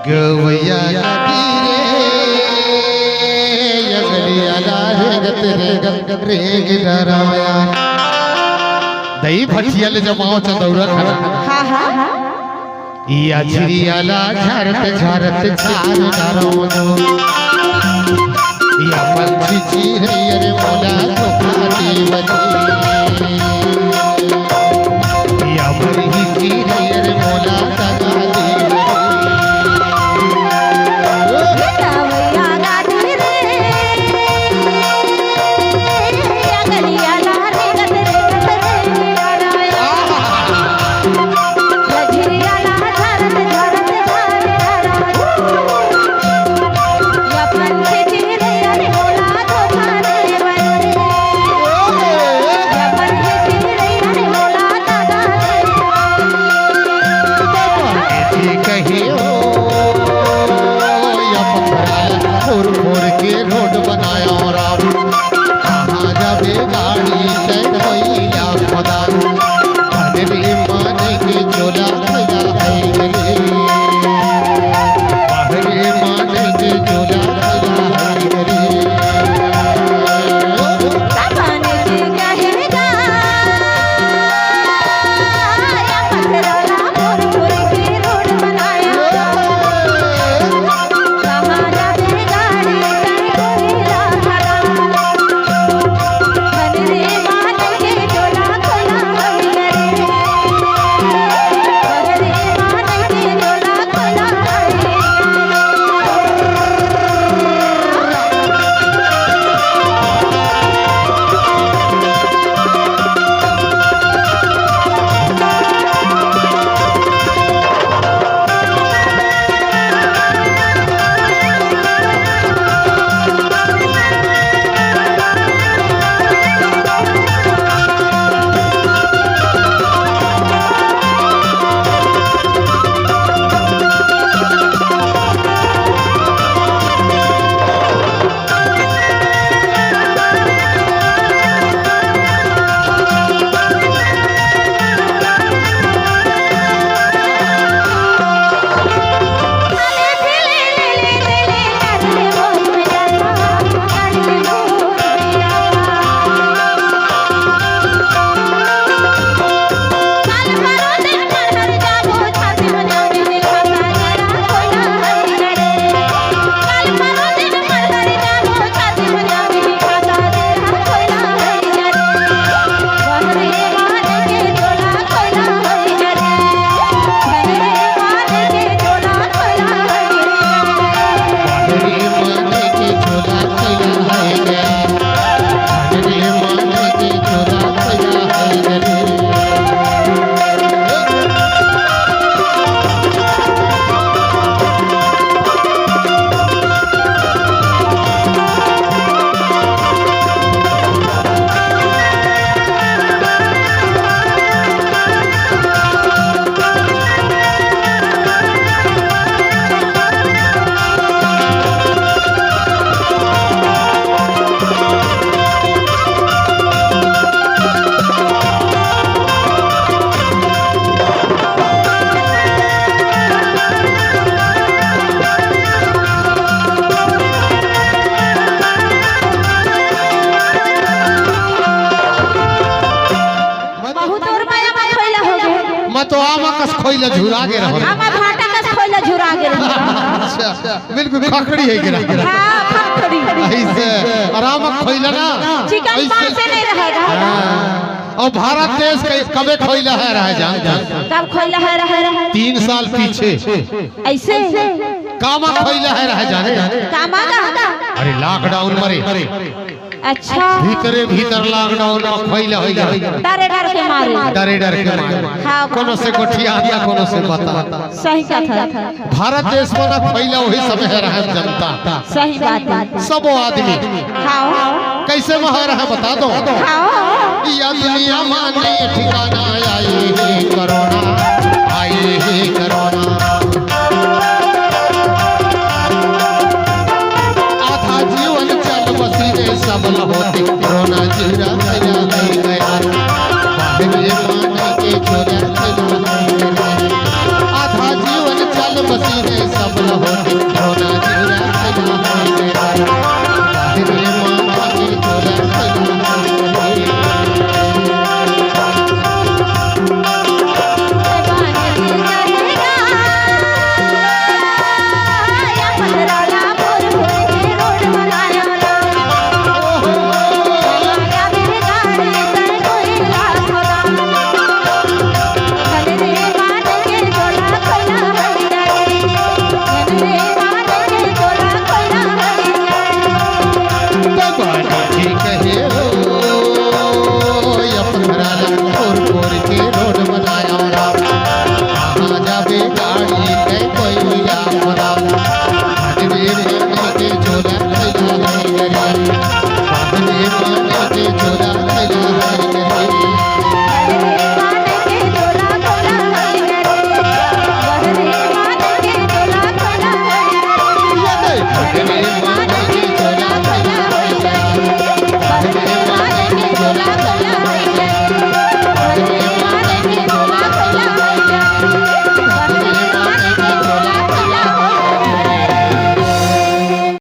गवैया दही भटियल जमाओ चंदौरा खड़ा हाँ हाँ हाँ या झिरियाला झरत झरत झार डरो दो या पंछी चिहरियर मोला तो खाती बनी या मरही चिहरियर मोला तगा दी तो आमा कस खोइला झुरा के रहो आमा भाटा कस खोइला झुरा के रहो अच्छा बिल्कुल खखड़ी है गिरा हां खखड़ी ऐसे आराम खोइला ना चिकन पान से नहीं रहेगा और भारत देश के कबे खोइला है रह जा कब खोइला है रह 3 साल पीछे ऐसे कामा खोइला है रह जाने कामा का अरे लॉकडाउन मरे अच्छा भीतर लॉकडाउन में खोइला होइला डरे डर के मारे हां कोनो से गोठिया दिया कोनो से बता सही कथा भारत देश में ना खोइला वही समय रह जनता सही बात है सब आदमी हां कैसे वहां रहा बता दो हां या दुनिया माने ठिकाना आई है कोरोना